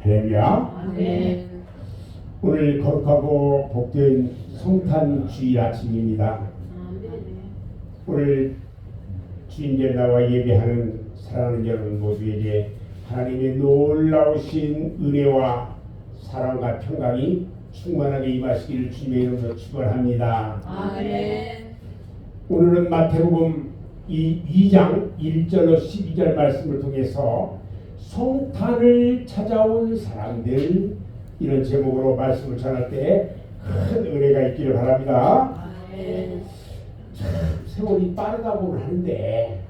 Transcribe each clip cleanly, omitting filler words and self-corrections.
할렐루야. 아멘. 오늘 거룩하고 복된 성탄 주일 아침입니다. 오늘 주인께 나와 예배하는 사랑하는 여러분 모두에게 하나님의 놀라우신 은혜와 사랑과 평강이 충만하게 임하시기를 주님의 이름으로 축원합니다. 아멘. 오늘은 마태복음 2장 1절로 12절 말씀을 통해서 성탄을 찾아온 사람들, 이런 제목으로 말씀을 전할 때 큰 은혜가 있기를 바랍니다. 아멘. 참 세월이 빠르다고는 하는데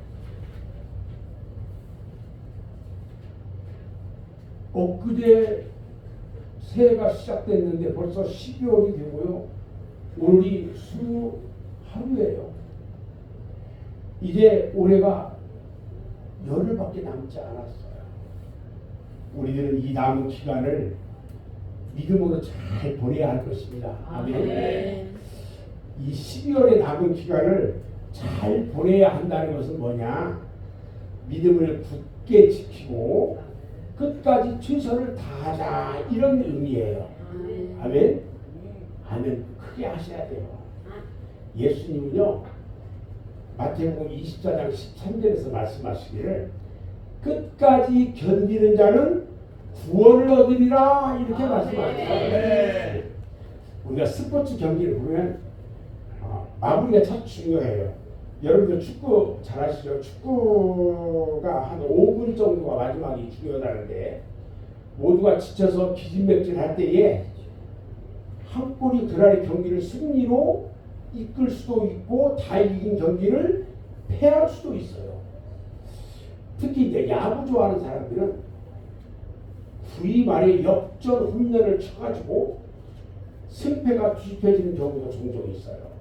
엊그제 새해가 시작됐는데 벌써 12월이 되고요. 오늘이 20하루예요. 이제 올해가 열흘밖에 남지 않았어요. 우리들은 이 남은 기간을 믿음으로 잘 보내야 할 것입니다. 아멘. 이 12월의 남은 기간을 잘 보내야 한다는 것은 뭐냐? 믿음을 굳게 지키고 끝까지 최선을 다하자, 이런 의미예요. 아멘. 아멘. 크게 하셔야 돼요. 예수님은요, 마태복음 24장 13절에서 말씀하시기를 끝까지 견디는 자는 구원을 얻으리라, 이렇게 말씀하셨어요. 우리가 스포츠 경기를 보면 마무리가 참 중요해요. 여러분들 축구 잘 아시죠? 축구가 한 5분 정도가 마지막이 중요하다는데, 모두가 지쳐서 기진맥진 할 때에 한 골이 그날의 경기를 승리로 이끌 수도 있고 다 이긴 경기를 패할 수도 있어요. 특히 이제 야구 좋아하는 사람들은 9위 말에 역전 홈런을 쳐가지고 승패가 뒤집혀지는 경우도 종종 있어요.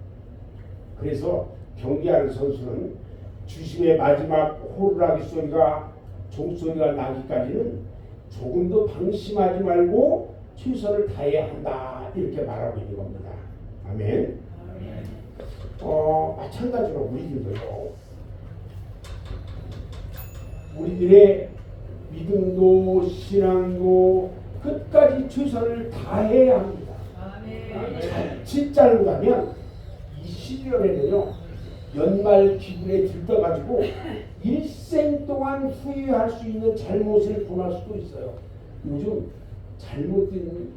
그래서 경기하는 선수는 주심의 마지막 호루라기 소리가, 종소리가 나기까지는 조금도 방심하지 말고 최선을 다해야 한다, 이렇게 말하고 있는 겁니다. 아멘. 마찬가지로 우리들도요, 우리들의 믿음도 신앙도 끝까지 최선을 다해야 합니다. 자칫 잘못하면 이 12월에는요 연말 기분에 들떠가지고 일생 동안 후회할 수 있는 잘못을 범할 수도 있어요. 요즘 잘못된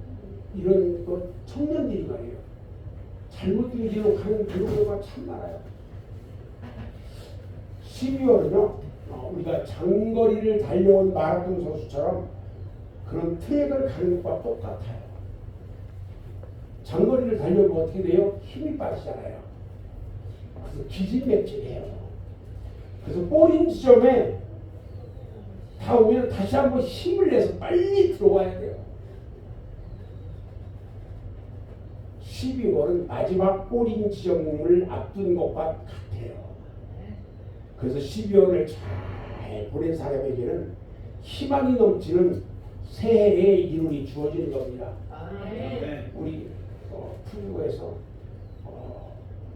이런 청년들이 말이에요, 잘못된 길로 가는 그런 경우가 참 많아요. 12월은요 우리가 장거리를 달려온 마라톤 선수처럼 그런 트랙을 가는 것과 똑같아요. 장거리를 달려오면 어떻게 돼요? 힘이 빠지잖아요. 그래서 기진맥진해요. 그래서 꼬린 지점에 다 오면 다시 한번 힘을 내서 빨리 들어와야 돼요. 12월은 마지막 꼬린 지점을 앞둔 것과 같아요. 그래서 12월을 잘 보낸 사람에게는 희망이 넘치는 새해의 이름이 주어지는 겁니다. 우리 풀교에서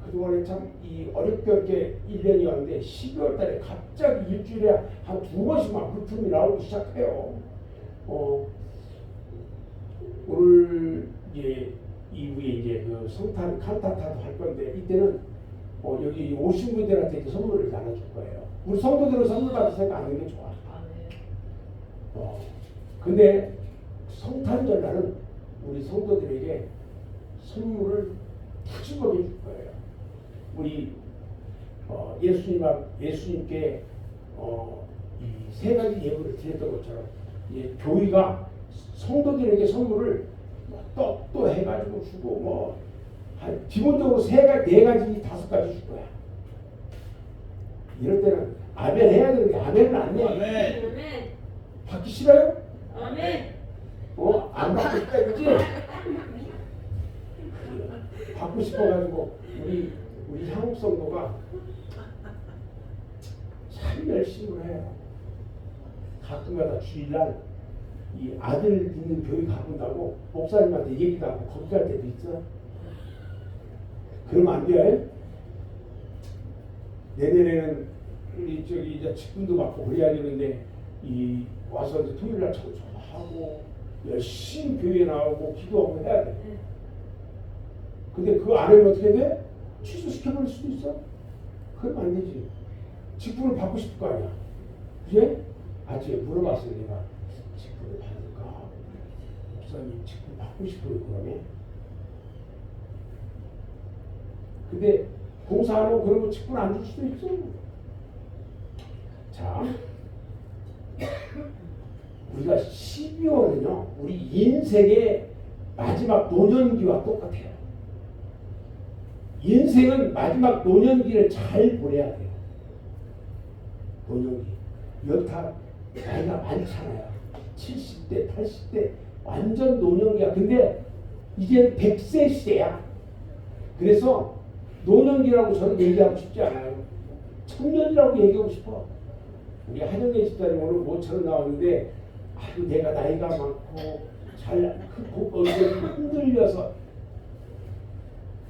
그동안에 참 이 어렵게 1년이 왔는데 12월 달에 갑자기 일주일에 한 2번씩만 물품이 나오기 시작해요. 오늘 이후에 이제 그 성탄 칸타타도 할 건데, 이때는 여기 오신 분들한테 이제 선물을 나눠줄 거예요. 우리 성도들은 선물 받을 생각 안 하는 게 좋아. 근데 성탄절 날은 우리 성도들에게 선물을 푸짐하게 줄 거예요. 우리 예수님께 이 세 가지 예물을 드렸던 것처럼 이제 교회가 성도들에게 선물을 떡도 해가지고 주고 기본적으로 네 가지, 5가지 줄 거야. 이럴 때는 아멘 해야 되는데 아멘은 안 해. 아멘. 받기 싫어요? 아멘. 안 받고 싶다 이거지? 받고 싶어가지고 우리 한국 성도가 참 열심히 해요. 가끔가다 주일날 이 아들 있는 교회 가본다고 목사님한테 얘기도 하고 거기 갈 때도 있어. 그러면 안 돼. 내년에는 우리 이제 직분도 받고 그래야 되는데 와서 이제 토요일날 청소하고 열심히 교회 나오고 기도하고 해야 돼. 근데 그거 안 하면 어떻게 돼? 취소시켜버릴 수도 있어. 그러면 안 되지. 직분을 받고 싶을 거 아니야. 그지? 아침에 물어봤어요. 내가 직분을 받을까? 목사님 직분 받고 싶어요. 그러면. 근데 공사하고 그러면 직분 안 줄 수도 있어. 자, 우리가 12월은요, 우리 인생의 마지막 노년기와 똑같아요. 인생은 마지막 노년기를 잘 보내야 돼요. 노년기. 여타 나이가 많잖아요. 70대, 80대 완전 노년기야. 근데 이제 100세 시대야. 그래서 노년기라고 저는 얘기하고 싶지 않아요. 청년이라고 얘기하고 싶어. 우리 한영애 집사님 오늘 모처럼 나왔는데 아유 내가 나이가 많고 잘 흔들려서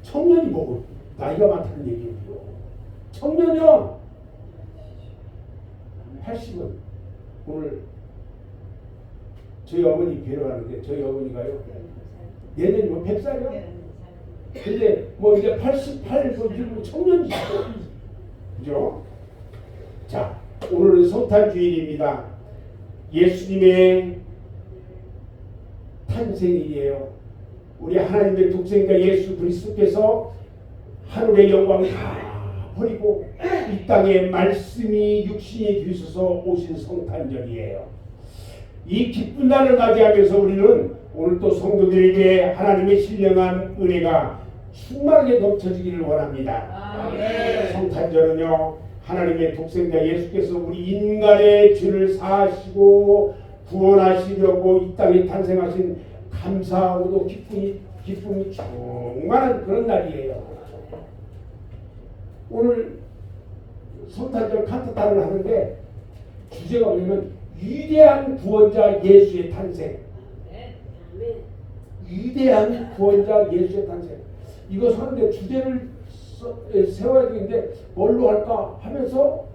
청년이 뭐고 나이가 많다는 얘기예요. 청년이요. 80은 오늘 저희 어머니 뵈러가는데 저희 어머니가요 내년이 뭐 100살이요? 근데 뭐 이제 88 지금 청년이죠. 그죠? 자, 오늘은 성탄 주일입니다. 예수님의 탄생일이에요. 우리 하나님의 독생자 예수 그리스도께서 하늘의 영광 다 버리고 이 땅에 말씀이 육신이 되셔서 오신 성탄절이에요. 이 기쁜 날을 맞이하면서 우리는 오늘 또 성도들에게 하나님의 신령한 은혜가 충만하게 넘쳐지기를 원합니다. 아멘. 성탄절은요 하나님의 독생자 예수께서 우리 인간의 죄를 사하시고 구원하시려고 이 땅에 탄생하신 감사하고도 기쁨이 충만한 그런 날이에요. 오늘 성탄절 칸타타를 하는데 주제가 뭐냐면 위대한 구원자 예수의 탄생. 위대한 구원자 예수의 탄생. 이거 하는데 주제를 세워야 되는데 뭘로 할까 하면서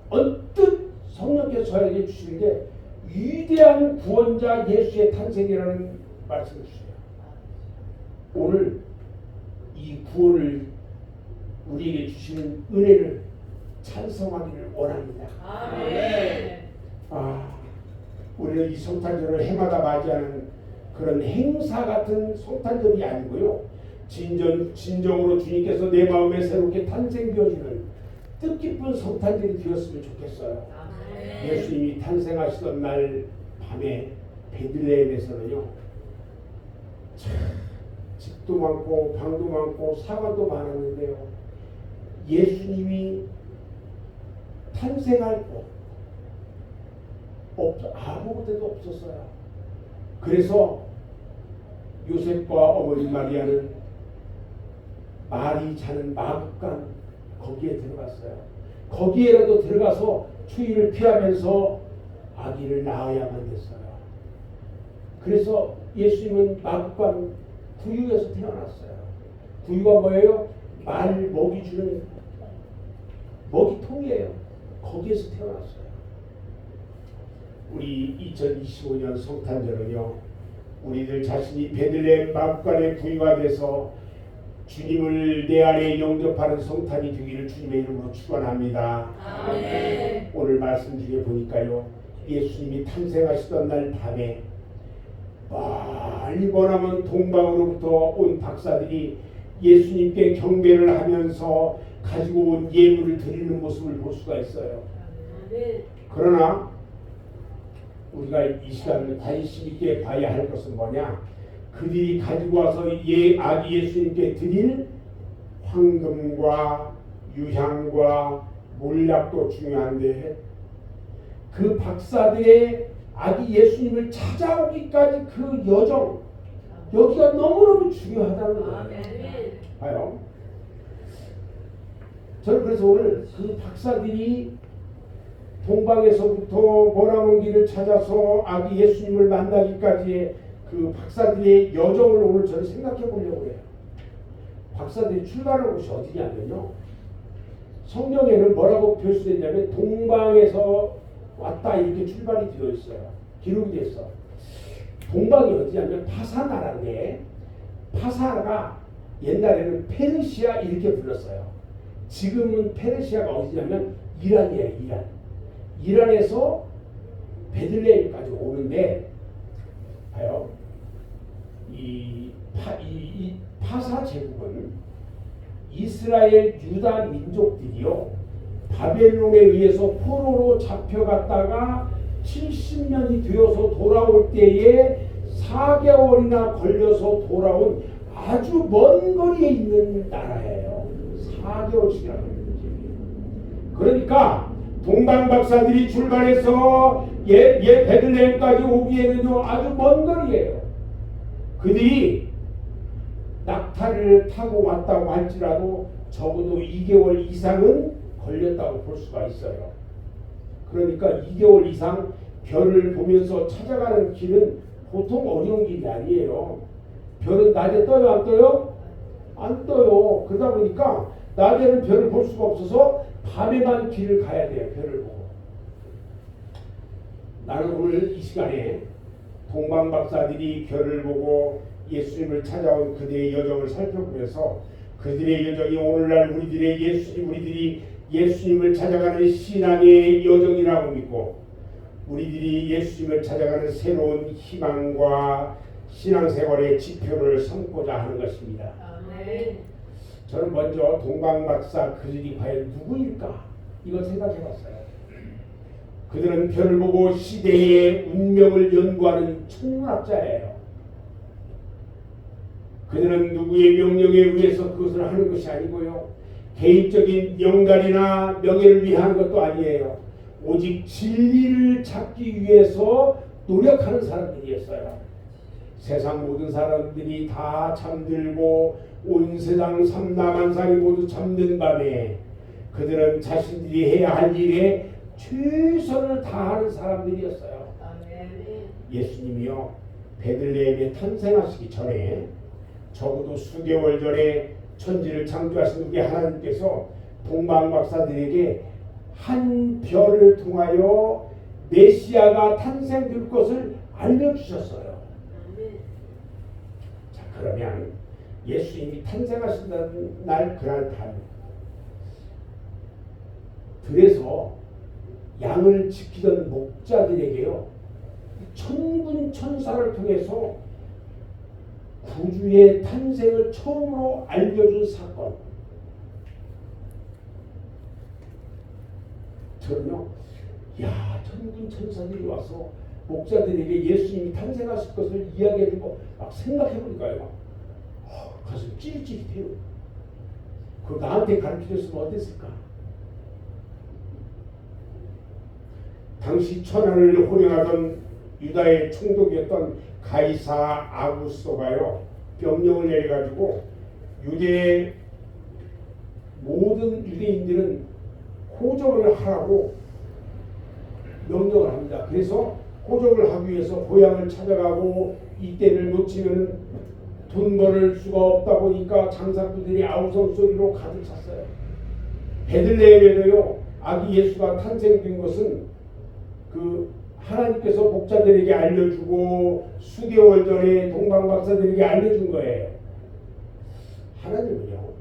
언뜻 성령께서 저에게 주시는 게 위대한 구원자 예수의 탄생이라는 말씀을 주세요. 오늘 이 구원을 우리에게 주시는 은혜를 찬송하기를 원합니다. 아멘. 우리는 이 성탄절을 해마다 맞이하는 그런 행사 같은 성탄절이 아니고요. 진정으로 주님께서 내 마음에 새롭게 탄생되어지는 뜻깊은 성탄절이 되었으면 좋겠어요. 아멘. 예수님이 탄생하시던 날 밤에 베들레헴에서는요. 참 집도 많고 방도 많고 사과도 많았는데요. 예수님이 탄생할 곳 아무것도 없었어요. 그래서 요셉과 어머니 마리아는 말이 자는 마구간 거기에 들어갔어요. 거기에라도 들어가서 추위를 피하면서 아기를 낳아야만 됐어요. 그래서 예수님은 마구간 구유에서 태어났어요. 구유가 뭐예요? 말 먹이 주는 먹이통이에요. 거기에서 태어났어요. 우리 2025년 성탄절은요, 우리들 자신이 베들레헴 마구간의 구유가 돼서 주님을 내 안에 영접하는 성탄이 되기를 주님의 이름으로 축원합니다. 아멘. 오늘 말씀 중에 보니까요, 예수님이 탄생하시던 날 밤에 멀리 보나면 동방으로부터 온 박사들이 예수님께 경배를 하면서 가지고 온 예물을 드리는 모습을 볼 수가 있어요. 아멘. 그러나 우리가 이 시간을 관심 있게 봐야 할 것은 뭐냐? 그들이 가지고 와서 아기 예수님께 드릴 황금과 유향과 몰약도 중요한데 그 박사들의 아기 예수님을 찾아오기까지 그 여정 여기가 너무너무 중요하다는 거예요. 아멘. 봐요. 저는 그래서 오늘 그 박사들이 동방에서부터 머나먼 길을 찾아서 아기 예수님을 만나기까지의 그 박사들의 여정을 오늘 저는 생각해 보려고 해요. 박사들이 출발한 곳이 어디냐면요. 성경에는 뭐라고 표시되냐면 동방에서 왔다 이렇게 출발이 되어 있어요. 기록이 되어 있어. 동방이 어디냐면 파사 나라인데 파사가 옛날에는 페르시아 이렇게 불렀어요. 지금은 페르시아가 어디냐면 이란이에요. 이란. 이란에서 베들레헴까지 오는데 봐요. 이 파사 제국은 이스라엘 유다 민족들이요 바벨론에 의해서 포로로 잡혀갔다가 70년이 되어서 돌아올 때에 4개월이나 걸려서 돌아온 아주 먼 거리에 있는 나라예요. 4개월씩이나 걸리는. 그러니까 동방 박사들이 출발해서 베들레헴까지 오기에는요 아주 먼 거리예요. 그들이 낙타를 타고 왔다고 할지라도 적어도 2개월 이상은 걸렸다고 볼 수가 있어요. 그러니까 2개월 이상 별을 보면서 찾아가는 길은 보통 어려운 길이 아니에요. 별은 낮에 떠요, 안 떠요? 안 떠요. 그러다 보니까 낮에는 별을 볼 수가 없어서 밤에만 길을 가야 돼요. 별을 보고. 나는 오늘 이 시간에 동방 박사들이 별을 보고 예수님을 찾아온 그들의 여정을 살펴보면서 그들의 여정이 오늘날 우리들이 예수님을 찾아가는 신앙의 여정이라고 믿고 우리들이 예수님을 찾아가는 새로운 희망과 신앙생활의 지표를 삼고자 하는 것입니다. 아멘. 저는 먼저 동방 박사 그들이 과연 누구일까 이걸 생각해봤어요. 그들은 별을 보고 시대의 운명을 연구하는 천문학자예요. 그들은 누구의 명령에 의해서 그것을 하는 것이 아니고요. 개인적인 영달이나 명예를 위해 하는 것도 아니에요. 오직 진리를 찾기 위해서 노력하는 사람들이었어요. 세상 모든 사람들이 다 잠들고 온 세상 삼라만상이 모두 잠든 밤에 그들은 자신들이 해야 할 일에 최선을 다하는 사람들이었어요. 아멘. 예수님이요 베들레헴에 탄생하시기 전에 적어도 수개월 전에 천지를 창조하신 우리 하나님께서 동방 박사들에게 한 별을 통하여 메시아가 탄생될 것을 알려주셨어요. 자, 그러면 예수님이 탄생하신다는 날 그날 밤 들에서 양을 지키던 목자들에게요 천군 천사를 통해서 구주의 탄생을 처음으로 알려준 사건. 저는요, 야 천군 천사들이 와서 목자들에게 예수님이 탄생하실 것을 이야기해주고 막 생각해보니까요, 가슴이 찌릿찌릿해요. 그거 나한테 가르쳐줬으면 어땠을까? 당시 천하를 호령하던 유다의 총독이었던 가이사 아구스토가요 명령을 내려가지고 모든 유대인들은 호적을 하라고 명령을 합니다. 그래서 호적을 하기 위해서 고향을 찾아가고 이때를 놓치면 돈 벌을 수가 없다 보니까 장사꾼들이 아우성 소리로 가득 찼어요. 베들레헴에도요 아기 예수가 탄생된 것은 그 하나님께서 목자들에게 알려주고 수개월 전에 동방 박사들에게 알려준 거예요. 하나님은요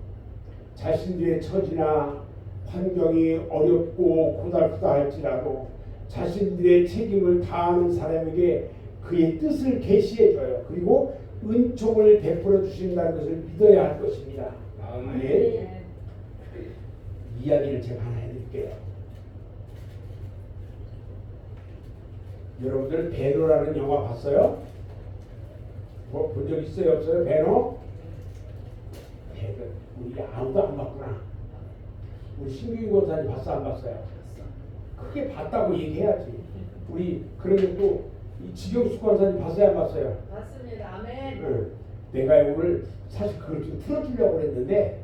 자신들의 처지나 환경이 어렵고 고달프다 할지라도 자신들의 책임을 다하는 사람에게 그의 뜻을 계시해줘요. 그리고 은총을 베풀어 주신다는 것을 믿어야 할 것입니다. 아멘. 이야기를 제가 하나 해드릴게요. 여러분들 배너라는 영화 봤어요? 뭐 본 적 있어요? 없어요? 배너? 배너 우리 아무도 안 봤구나. 우리 신규 권사님 봤어? 안 봤어요? 크게 봤다고 얘기해야지. 우리 그러면 또 지경수 권사님 봤어요? 안 봤어요? 맞습니다. 아멘. 응. 내가 오늘 사실 그걸 좀 틀어주려고 했는데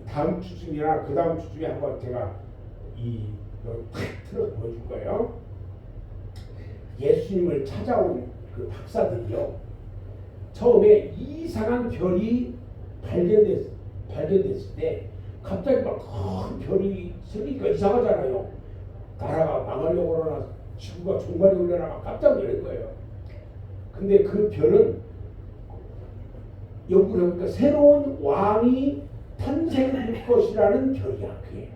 다음 주쯤이나 그 다음 주쯤에 한번 제가 탁 틀어서 보여줄 거예요. 예수님을 찾아온 그 박사들이요 처음에 이상한 별이 발견됐을 때 갑자기 막 큰 별이 생기니까 이상하잖아요. 나라가 망하려고 그러나 지구가 종말이 오려나 막 깜짝 놀란 거예요. 근데 그 별은 연구를 해보니까 새로운 왕이 탄생할 것이라는 별이야 그게.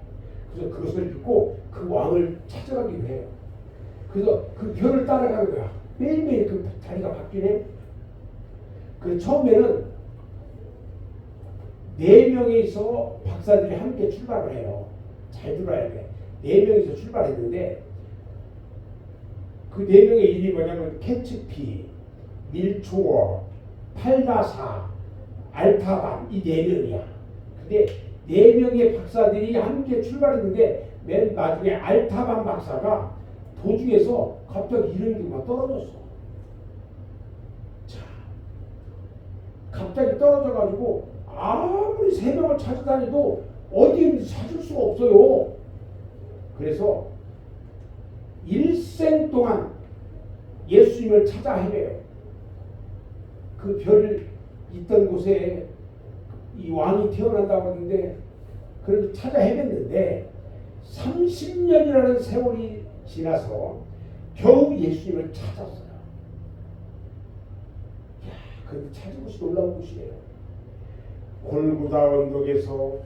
그래서 그것을 읽고 그 왕을 찾아가기로 해요. 그래서 그 별을 따라가는 거야. 매일매일 그 자리가 바뀌네. 그 처음에는 4명이서 박사들이 함께 출발을 해요. 잘 들어야 돼. 4명이서 출발했는데 그 4명의 이름이 뭐냐면 캐츠피, 밀초어, 팔다사, 알타반 이 4명이야. 근데 4명의 박사들이 함께 출발했는데 맨 나중에 알타반 박사가 도중에서 갑자기 이름이 막 떨어졌어. 자, 갑자기 떨어져가지고 아무리 3명을 찾아다니도 어디 있는지 찾을 수가 없어요. 그래서 일생 동안 예수님을 찾아 헤매요. 그 별을 있던 곳에 이 왕이 태어난다고 하는데 그래도 찾아 헤맸는데 30년이라는 세월이 지나서 겨우 예수님을 찾았어요. 이야, 그런데 찾은 곳이 놀라운 곳이에요. 골고다 언덕에서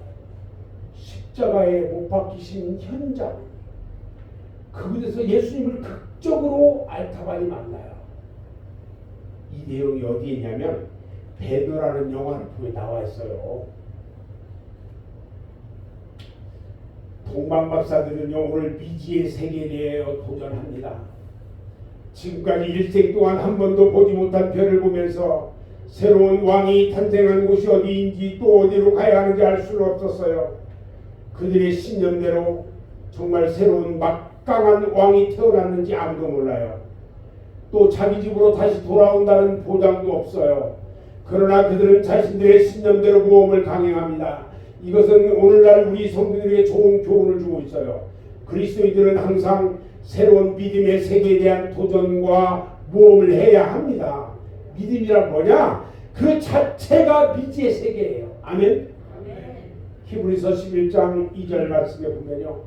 십자가에 못 박히신 현장, 그곳에서 예수님을 극적으로 알타반이 만나요. 이 내용이 어디에 있냐면 베드로라는 영화를 보면 나와 있어요. 동방박사들은요 오늘 미지의 세계에 대해 도전합니다. 지금까지 일생 동안 한 번도 보지 못한 별을 보면서 새로운 왕이 탄생한 곳이 어디인지 또 어디로 가야 하는지 알 수는 없었어요. 그들의 신념대로 정말 새로운 막강한 왕이 태어났는지 아무도 몰라요. 또 자기 집으로 다시 돌아온다는 보장도 없어요. 그러나 그들은 자신들의 신념대로 모험을 강행합니다. 이것은 오늘날 우리 성도들에게 좋은 교훈을 주고 있어요. 그리스도인들은 항상 새로운 믿음의 세계에 대한 도전과 모험을 해야 합니다. 믿음이란 뭐냐? 그 자체가 미지의 세계예요. 아멘. 히브리서 11장 2절 말씀에 보면요,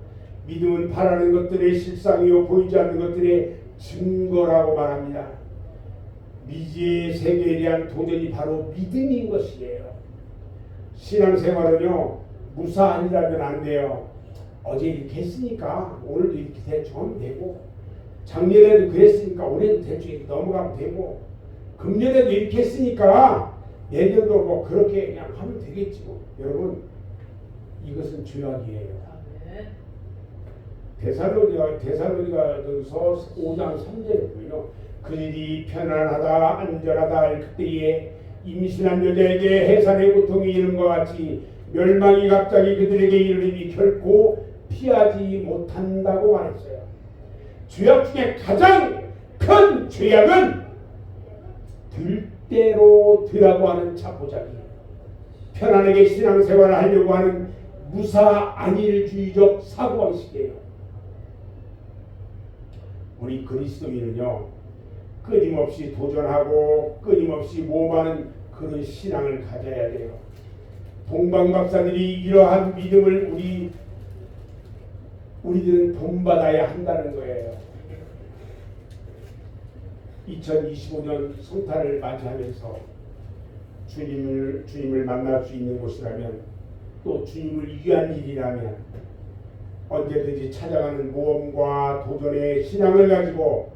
믿음은 바라는 것들의 실상이요 보이지 않는 것들의 증거라고 말합니다. 미지의 세계에 대한 도전이 바로 믿음인 것이에요. 신앙생활은요 무사안이라면 안 돼요. 어제 이렇게 했으니까 오늘도 이렇게 대충 하면 되고, 작년에도 그랬으니까 올해도 대충 이렇게 넘어가면 되고, 금년에도 이렇게 했으니까 내년도 뭐 그렇게 그냥 하면 되겠지 뭐. 여러분, 이것은 죄악이에요. 데살로니가전서 5장 3절에 보면요, 그들이 편안하다 안전하다 할 그때에 임신한 여자에게 해산의 고통이 이른 것 같이 멸망이 갑자기 그들에게 이르리니 결코 피하지 못한다고 말했어요. 죄악 중에 가장 큰 죄악은 들대로 되라고 하는 자포자기예요. 편안하게 신앙생활을 하려고 하는 무사안일주의적 사고방식이에요. 우리 그리스도인은요 끊임없이 도전하고 끊임없이 모험하는 그런 신앙을 가져야 돼요. 동방박사들이 이러한 믿음을 우리들은 본받아야 한다는 거예요. 2025년 성탄을 맞이하면서 주님을 만날 수 있는 곳이라면, 또 주님을 위한 일이라면 언제든지 찾아가는 모험과 도전의 신앙을 가지고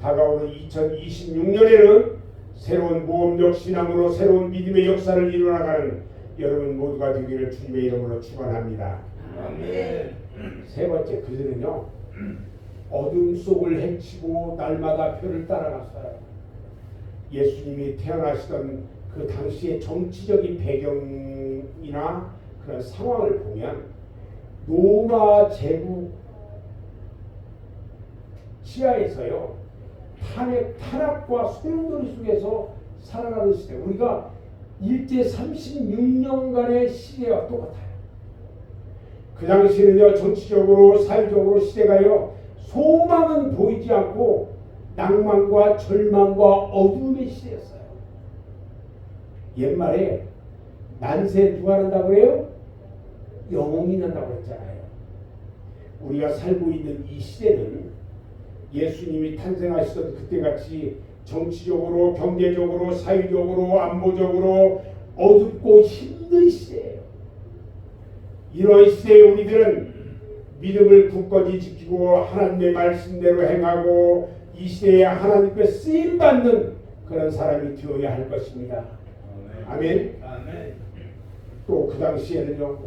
다가오는 2026년에는 새로운 모험적 신앙으로 새로운 믿음의 역사를 이루어나가는 여러분 모두가 되기를 주님의 이름으로 축원합니다. 아멘. 세 번째, 그들은요 어둠 속을 헤치고 날마다 별을 따라갔어요. 예수님이 태어나시던 그 당시의 정치적인 배경이나 그런 상황을 보면 로마 제국 시야에서요 탄압과 소용돌이 속에서 살아가는 시대, 우리가 일제 36년간의 시대와 똑같아요. 그 당시에는요 정치적으로 사회적으로 시대가요 소망은 보이지 않고 낭만과 절망과 어둠의 시대였어요. 옛말에 난세 누가 난다고 해요? 영웅이 난다고 했잖아요. 우리가 살고 있는 이 시대는 예수님이 탄생하시던 그때같이 정치적으로, 경제적으로, 사회적으로, 안보적으로 어둡고 힘든 시대예요. 이런 시대에 우리들은 믿음을 굳건히 지키고 하나님의 말씀대로 행하고 이 시대에 하나님께 쓰임받는 그런 사람이 되어야 할 것입니다. 아멘. 또 그 당시에는요,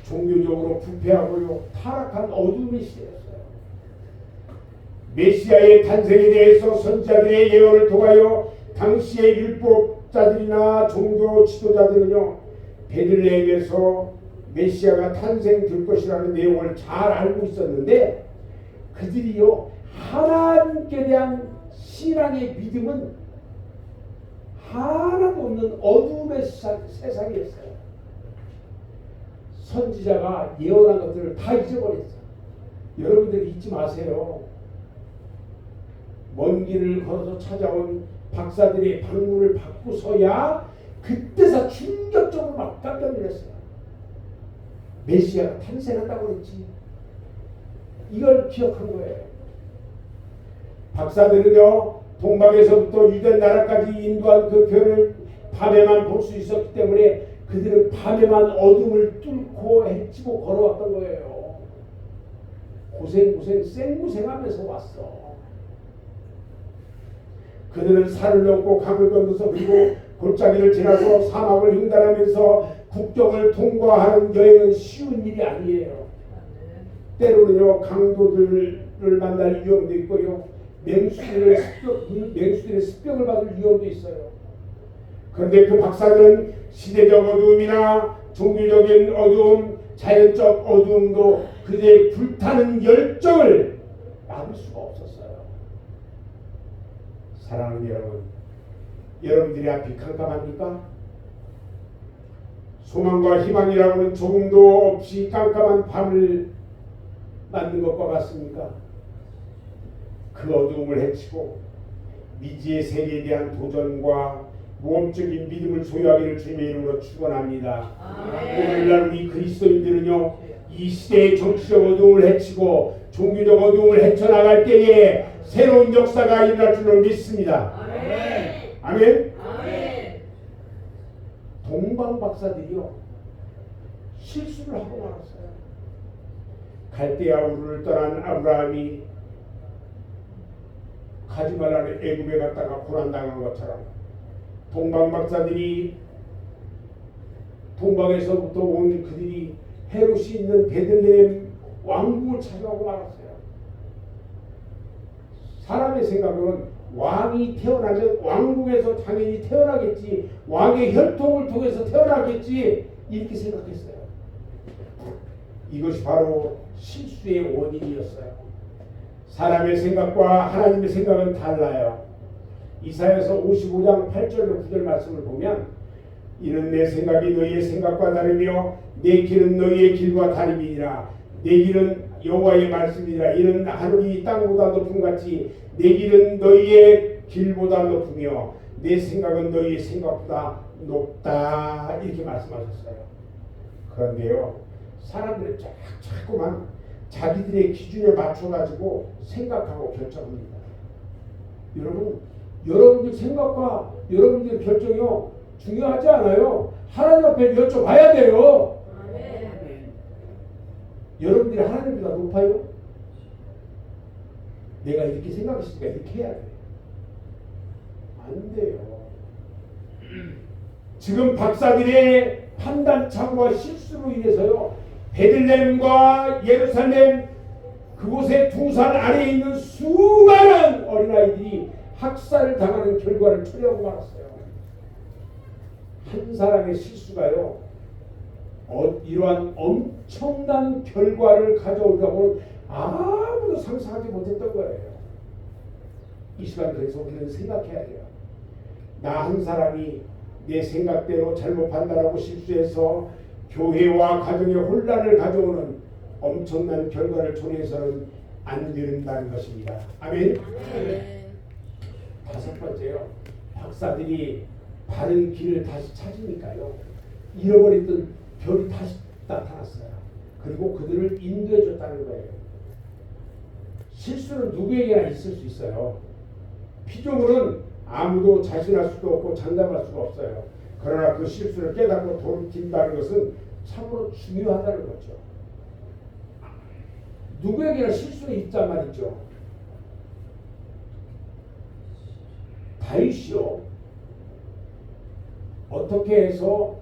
종교적으로 부패하고요 타락한 어둠의 시대였어요. 메시아의 탄생에 대해서 선지자들의 예언을 통하여 당시의 율법자들이나 종교 지도자들은요 베들레헴에서 메시아가 탄생될 것이라는 내용을 잘 알고 있었는데 그들이요 하나님께 대한 신앙의 믿음은 하나도 없는 어둠의 세상이었어요. 선지자가 예언한 것들을 다 잊어버렸어요. 여러분들 잊지 마세요. 먼 길을 걸어서 찾아온 박사들의 방문을 받고서야 그때서 충격적으로 막 깜짝 놀랐어요. 메시아가 탄생한다고 그랬지. 이걸 기억한 거예요. 박사들은요 동방에서부터 유대 나라까지 인도한 그 별을 밤에만 볼 수 있었기 때문에 그들은 밤에만 어둠을 뚫고 헤치고 걸어왔던 거예요. 생고생하면서 왔어. 그들은 산을 넘고 강을 건너서 그리고 골짜기를 지나서 사막을 횡단하면서 국경을 통과하는 여행은 쉬운 일이 아니에요. 때로는요 강도들을 만날 위험도 있고요 맹수들의 습격을 받을 위험도 있어요. 그런데 그 박사들은 시대적 어두움이나 종교적인 어두움, 자연적 어두움도 그들의 불타는 열정을 막을 수가 없었어요. 사랑하는 여러분, 여러분들의 앞이 깜깜합니까? 소망과 희망이라고는 조금도 없이 깜깜한 밤을 맞는 것과 같습니까? 그 어두움을 헤치고 미지의 세계에 대한 도전과 모험적인 믿음을 소유하기를 주님의 이름으로 축원합니다. 오늘날 우리 그리스도인들은요 이 시대의 정치적 어두움을 헤치고 종교적 어두움을 헤쳐나갈 때에 새로운 역사가 일어날 줄로 믿습니다. 아멘. 동방 박사들이요 실수를 하고 말았어요. 갈대아 우르를 떠난 아브라함이 가지 말라는 애굽에 갔다가 고난당한 것처럼 동방 박사들이 동방에서부터 온 그들이 헤롯이 있는 베들레헴 왕궁을 찾아가고 말았어요. 사람의 생각으로는 왕이 태어나면 왕궁에서 당연히 태어나겠지, 왕의 혈통을 통해서 태어나겠지 이렇게 생각했어요. 이것이 바로 실수의 원인이었어요. 사람의 생각과 하나님의 생각은 달라요. 이사야서 55장 8절로 9절 말씀을 보면 이는 내 생각이 너희의 생각과 다르며 내 길은 너희의 길과 다름이니라. 내 길은 여호와의 말씀이니라. 이는 하늘이 땅보다 높음 같이 내 길은 너희의 길보다 높으며 내 생각은 너희의 생각보다 높다. 이렇게 말씀하셨어요. 그런데요 사람들은 자꾸만 자기들의 기준에 맞춰가지고 생각하고 결정합니다. 여러분들 생각과 여러분들 결정이요 중요하지 않아요. 하나님 앞에 여쭤봐야 돼요. 여러분들이 하나님보다 높아요? 내가 이렇게 생각했으니까 이렇게 해야 돼. 안 돼요. 지금 박사들의 판단착오와 실수로 인해서요 베들레헴과 예루살렘 그곳의 두산 아래에 있는 수많은 어린아이들이 학살을 당하는 결과를 초래하고 말았어요. 한 사람의 실수가요 이러한 엄청난 결과를 가져올까고는 아무도 상상하지 못했던 거예요. 이 시간 그래서 우리는 생각해야 돼요. 나 한 사람이 내 생각대로 잘못 판단하고 실수해서 교회와 가정의 혼란을 가져오는 엄청난 결과를 초래해서는 안 된다는 것입니다. 아멘. 다섯 번째요. 박사들이 바른 길을 다시 찾으니까요. 잃어버렸던 별이 다시 나타났어요. 그리고 그들을 인도해 줬다는 거예요. 실수는 누구에게나 있을 수 있어요. 피조물은 아무도 자신할 수도 없고 장담할 수가 없어요. 그러나 그 실수를 깨닫고 돌이킨다는 것은 참으로 중요하다는 거죠. 누구에게나 실수는 있단 말이죠. 다윗이요, 어떻게 해서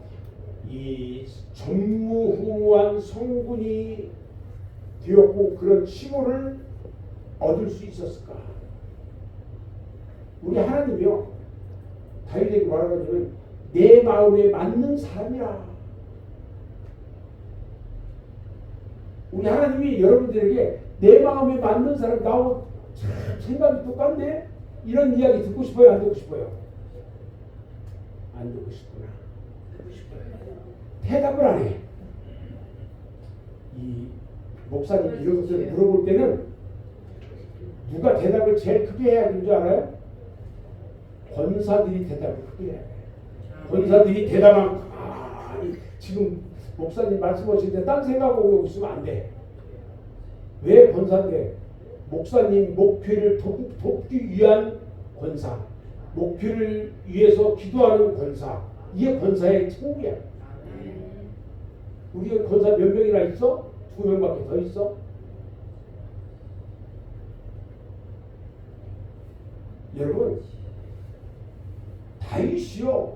이 전무후무한 성군이 되었고 그런 칭호를 얻을 수 있었을까? 우리 하나님이요, 다윗에게 말하자면 내 마음에 맞는 사람이라. 우리 하나님이 여러분들에게 내 마음에 맞는 사람, 나하고 참 생각이 똑같네? 이런 이야기 듣고 싶어요? 안 듣고 싶어요? 안 듣고 싶구나. 대답을 안 해. 이 목사님 이런 것을 물어볼 때는 누가 대답을 제일 크게 해야 되는 줄 알아요? 권사들이 대답을 크게 해야 돼. 권사들이 대답하면 지금 목사님 말씀하실 때 딴 생각하고 있으면 안 돼. 왜 권사인데? 목사님 목표를 돕기 위한 권사, 목표를 위해서 기도하는 권사, 이게 권사의 책무야. 우리가 권사 몇 명이나 있어? 2명밖에 더 있어? 여러분, 다윗이요,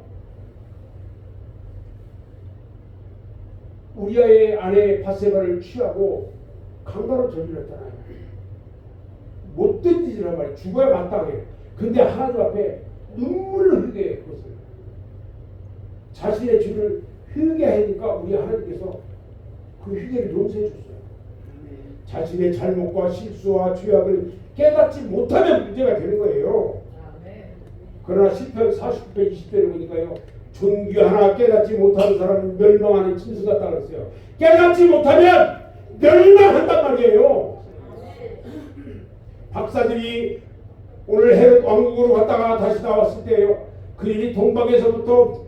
우리아의 아내 바세바를 취하고 강간을 저질렀잖아요. 못된 짓이란 말이에요. 죽어야 마땅해요. 근데 하나님 앞에 눈물로 회개해요. 그것을 자신의 죄를 회개하니까 우리 하나님께서 그 회개를 용서해 줬어요. 자신의 잘못과 실수와 죄악을 깨닫지 못하면 문제가 되는 거예요. 그러나 시편 49편 20절에 보니까요, 존귀 하나 깨닫지 못하는 사람은 멸망하는 짐승 같다 그랬어요. 깨닫지 못하면 멸망한단 말이에요. 박사들이 오늘 헤롯 왕국으로 갔다가 다시 나왔을 때요, 그들이 동방에서부터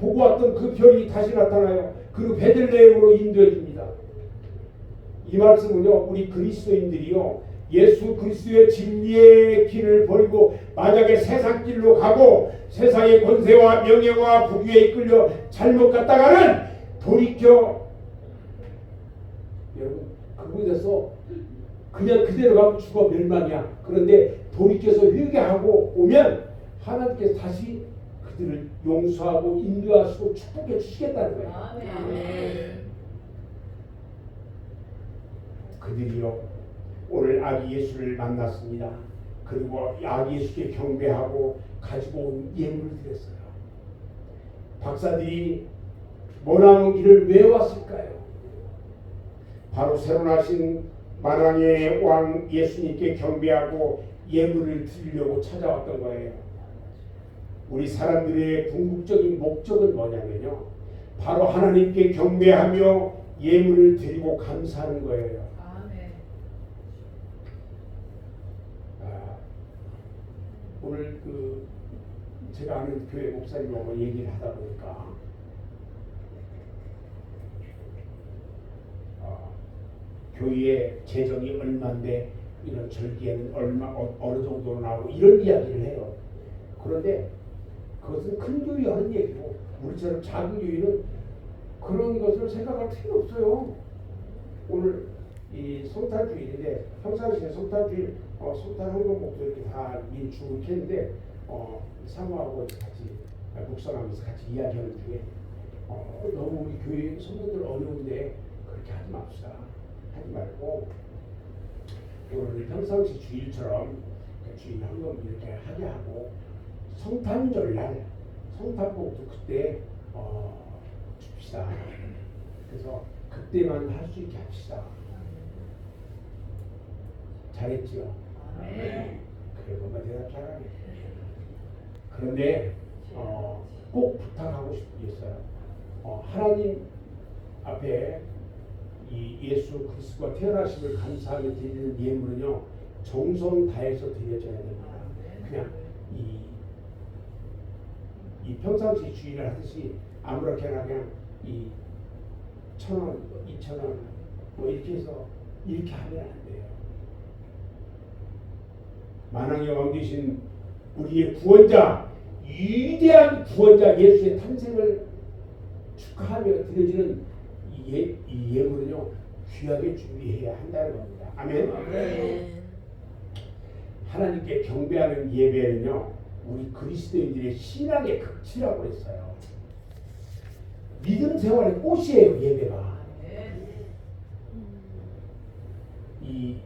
보고 왔던 그 별이 다시 나타나요. 그리고 베들레헴으로 인도해줍니다. 이 말씀은요, 우리 그리스도인들이요, 예수 그리스도의 진리의 길을 버리고 만약에 세상 길로 가고 세상의 권세와 명예와 부귀에 이끌려 잘못 갔다가는 돌이켜, 여러분, 그곳에서 그냥 그대로 가면 죽어 멸망이야. 그런데 돌이켜서 회개하고 오면 하나님께서 다시 그들을 용서하고 인도하시고 축복해 주시겠다는 거예요. 아멘. 그들이요, 오늘 아기 예수를 만났습니다. 그리고 아기 예수께 경배하고 가지고 온 예물을 드렸어요. 박사들이 머나먼 길을 왜 왔을까요? 바로 새로 나신 만왕의 왕 예수님께 경배하고 예물을 드리려고 찾아왔던 거예요. 우리 사람들의 궁극적인 목적은 뭐냐면요, 바로 하나님께 경배하며 예물을 드리고 감사하는 거예요. 오늘 제가 아는 교회 목사님하고 얘기를 하다 보니까 교회의 재정이 얼마인데 이런 절기에는 어느 정도로 나오고 이런 이야기를 해요. 그런데 그것은 큰 교회 하는 얘기고 우리처럼 작은 교회는 그런 것을 생각할 필요 없어요. 오늘 이 성탄주일인데 평상시에 성탄주일 성탄 헌금목도 이렇게 다 민주고 이렇게 했는데 사모하고 같이 묵상하면서 같이 이야기하는 중에 너무 우리 교회 성도들 어려운데 그렇게 하지 맙시다. 하지 말고 오늘 평상시 주일처럼 주일 헌금 이렇게 하게 하고 성탄절날 성탄복도 그때 줍시다. 그래서 그때만 할 수 있게 합시다. 잘했지요? 네. 그래, 뭔가 대답 잘하네. 그런데 꼭 부탁하고 싶은 게 있어요. 하나님 앞에 이 예수 그리스도가 태어나심을 감사하며 드리는 예물은요, 정성 다해서 드려져야 됩니다. 그냥 이 평상시 주일을 하듯이 아무렇게나 그냥 1,000원, 2,000원 뭐 이렇게 해서 이렇게 하면 안 돼요. 만왕의 왕 되신 우리의 구원자, 위대한 구원자 예수의 탄생을 축하하며 드려지는 이 예물은요 귀하게 준비해야 한다는 겁니다. 아멘. 하나님께 경배하는 예배는요 우리 그리스도인들의 신앙의 극치라고 했어요. 믿음 생활의 꽃이에요 예배가. 이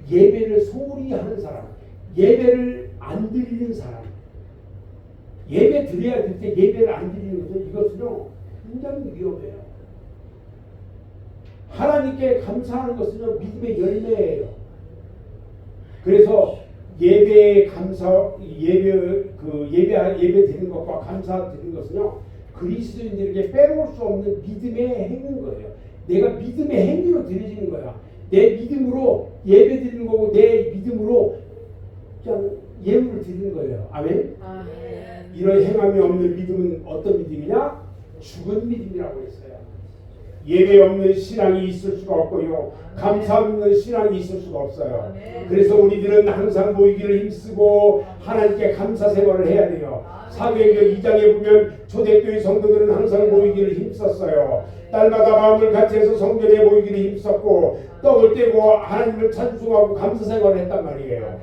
예배를 소홀히 하는 사람, 예배를 안 드리는 사람, 예배 드려야 될 때 예배를 안 드리는 것은 이것은요 굉장히 위험해요. 하나님께 감사하는 것은요 믿음의 열매예요. 그래서 예배 감사 예배 드리는 것과 감사 드리는 것은요 그리스도인들에게 빼놓을 수 없는 믿음의 행위인 거예요. 내가 믿음의 행위로 드려지는 거야. 내 믿음으로 예배 드리는 거고 내 믿음으로 그냥 예물을 드리는 거예요. 아멘. 이런 행함이 없는 믿음은 어떤 믿음이냐? 죽은 믿음이라고 했어요. 예배 없는 신앙이 있을 수가 없고요. 감사 없는 신앙이 있을 수가 없어요. 그래서 우리들은 항상 모이기를 힘쓰고 하나님께 감사 생활을 해야 돼요. 사도행전 2장에 보면 초대교회 성도들은 항상 모이기를 힘썼어요. 딸마다 마음을 같이 해서 성전에 모이기를 힘썼고 떡을 떼고 하나님을 찬송하고 감사 생활을 했단 말이에요.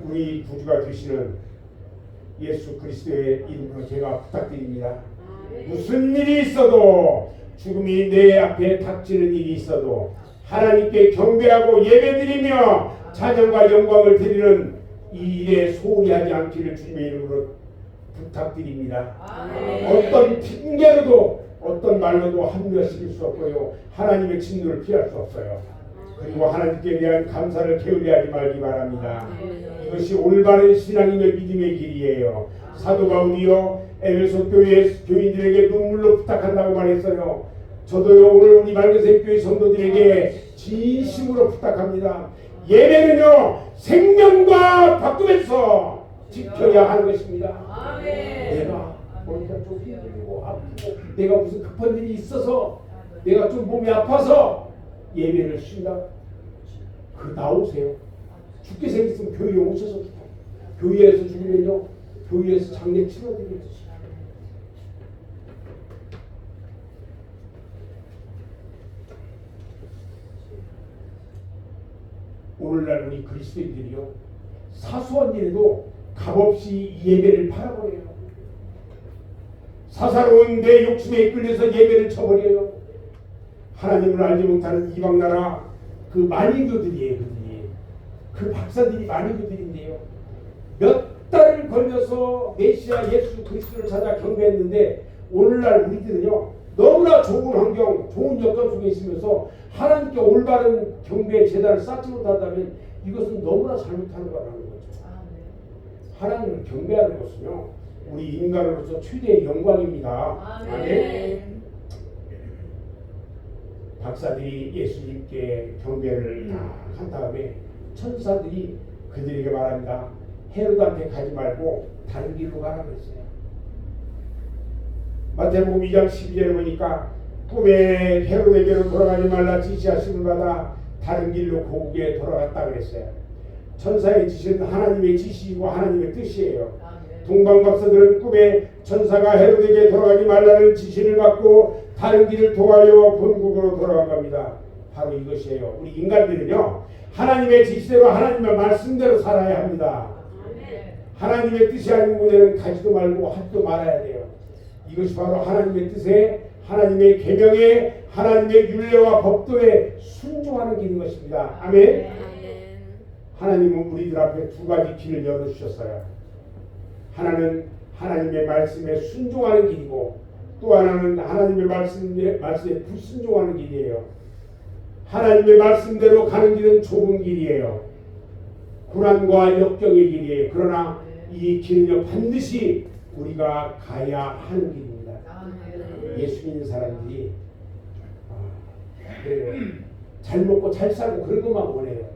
우리 구주가 되시는 예수 그리스도의 이름으로 제가 부탁드립니다. 무슨 일이 있어도 죽음이 내 앞에 닥치는 일이 있어도 하나님께 경배하고 예배드리며 찬양과 영광을 드리는 이 일에 소홀히 하지 않기를 주님의 이름으로 부탁드립니다. 어떤 핑계로도 어떤 말로도 합리화시킬 수 없고요. 하나님의 진노를 피할 수 없어요. 그리고 하나님께 대한 감사를 게을리하지 말기 바랍니다. 이것이 올바른 신앙이며 믿음의 길이에요. 사도 바울이요 에베소 교회 교인들에게 눈물로 부탁한다고 말했어요. 저도요 오늘 우리 말그새 교회 성도들에게 진심으로 부탁합니다. 예배는요 생명과 바꾸면서 지켜야 하는 것입니다. 내가 머리가 좀 힘들고 아프고 내가 무슨 급한 일이 있어서 내가 좀 몸이 아파서 예배를 쉰다. 그 나오세요. 죽게 생겼으면 교회에 오셔서 교회에서 죽으면요 교회에서 장례 치러드리겠지. 오늘날 우리 그리스도인들이요 사소한 일에도 값없이 예배를 팔아버려요. 사사로운 내 욕심에 이끌려서 예배를 쳐버려요. 하나님을 알지 못하는 이방나라 그 만인교들이에요. 그 박사들이 만인교들인데요. 몇 달을 걸려서 메시아 예수 그리스도를 찾아 경배했는데 오늘날 우리들은요 너무나 좋은 환경, 좋은 여건 속에 있으면서 하나님께 올바른 경배 제단을 쌓지 못한다면 이것은 너무나 잘못하는 거라는 거죠. 하나님을 경배하는 것은요 우리 인간으로서 최대의 영광입니다. 아멘. 박사들이 예수님께 경배를 다 한 다음에 천사들이 그들에게 말합니다. 헤로드한테 가지 말고 다른 길로 가라 그랬어요. 마태복음 2장 12절에 보니까 꿈에 헤로데게로 돌아가지 말라 지시하심을 받아 다른 길로 고국에 돌아갔다 그랬어요. 천사의 지시는 하나님의 지시이고 하나님의 뜻이에요. 동방 박사들은 꿈에 천사가 헤로데게 돌아가지 말라는 지시를 받고 다른 길을 통하여 본국으로 돌아간 겁니다. 바로 이것이에요. 우리 인간들은요 하나님의 지시대로 하나님의 말씀대로 살아야 합니다. 하나님의 뜻이 아닌 곳에는 가지도 말고 하지도 말아야 돼요. 이것이 바로 하나님의 뜻에 하나님의 계명에 하나님의 율례와 법도에 순종하는 길인 것입니다. 아멘. 하나님은 우리들 앞에 두 가지 길을 열어주셨어요. 하나는 하나님의 말씀에 순종하는 길이고 또 하나는 하나님의 말씀에 불순종하는 길이에요. 하나님의 말씀대로 가는 길은 좁은 길이에요. 고난과 역경의 길이에요. 그러나 이 길은요 반드시 우리가 가야 하는 길입니다. 예수 믿는 사람들이 그래요. 잘 먹고 잘 살고 그런 것만 원해요.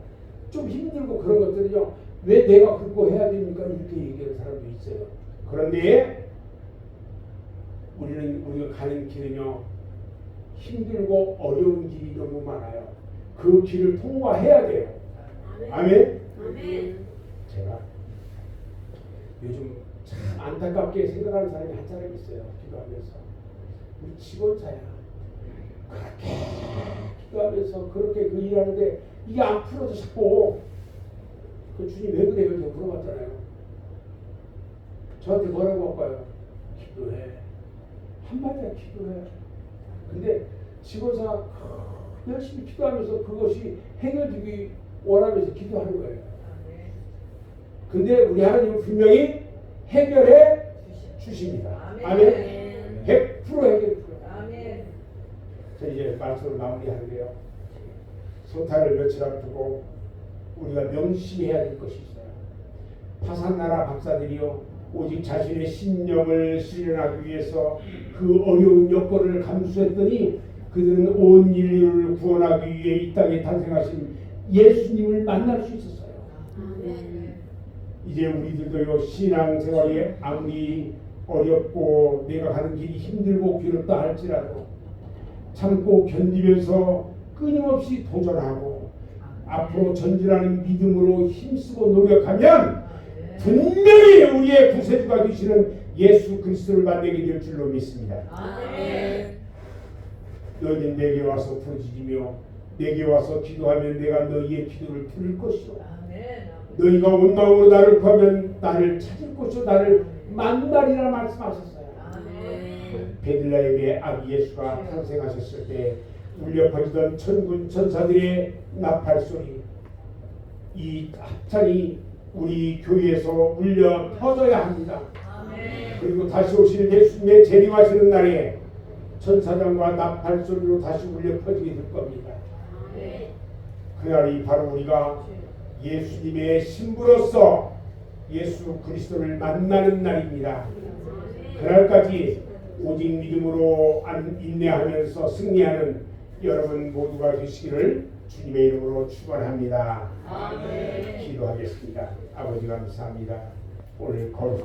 좀 힘들고 그런 것들은요 왜 내가 그거 해야 됩니까? 이렇게 얘기하는 사람도 있어요. 그런데 우리가 가는 길은요 힘들고 어려운 길이 너무 많아요. 그 길을 통과해야 돼요. 아멘. 아멘. 제가 요즘 참 안타깝게 생각하는 사람이 한 사람 있어요. 기도하면서 우리 직원사야 그렇게 기도하면서 그렇게 그 일하는데 이게 안 풀어져 자꾸 그 주님 왜 그래요? 제가 물어봤잖아요. 저한테 뭐라고 할까요? 기도해. 한마디야 기도해. 근데 직원사 열심히 기도하면서 그것이 해결되기 원하면서 기도하는 거예요. 근데 우리 하나님은 분명히 해결해 주십니다. 아멘. 100% 해결해 주세요. 아멘. 자, 이제 말씀을 마무리하는데요. 성탄을 며칠 앞두고 우리가 명심해야 될 것이 있어요. 파산나라 박사들이요, 오직 자신의 신념을 실현하기 위해서 그 어려운 여건을 감수했더니 그들은 온 인류를 구원하기 위해 이 땅에 탄생하신 예수님을 만날 수 있었어요. 아멘. 이제 우리들도요, 신앙생활이 아무리 어렵고 내가 가는 길이 힘들고 괴롭다 할지라도 참고 견디면서 끊임없이 도전하고 앞으로 전진하는 믿음으로 힘쓰고 노력하면 분명히 우리의 구세주가 되시는 예수 그리스도를 만나게 될 줄로 믿습니다. 아멘. 너희는 내게 와서 부르짖으며 내게 와서 기도하면 내가 너희의 기도를 들을 것이요 아멘. 너희가 온 마음으로 나를 구하면 나를 찾을 것이요 나를 만나리라 말씀하셨어요. 아멘. 베들레헴의 아기 예수가 탄생하셨을 때 울려 퍼지던 천군 천사들의 나팔 소리, 이 합창이 우리 교회에서 울려 퍼져야 합니다. 아멘. 그리고 다시 오실 예수님의 재림하시는 날에 천사장과 나팔 소리로 다시 울려 퍼지게 될 겁니다. 아멘. 그날이 바로 우리가 예수님의 신부로서 예수 그리스도를 만나는 날입니다. 그날까지 오직 믿음으로 인내하면서 승리하는 여러분 모두가 되시기를 주님의 이름으로 축원합니다. 아멘. 기도하겠습니다. 아버지 감사합니다. 오늘 거룩한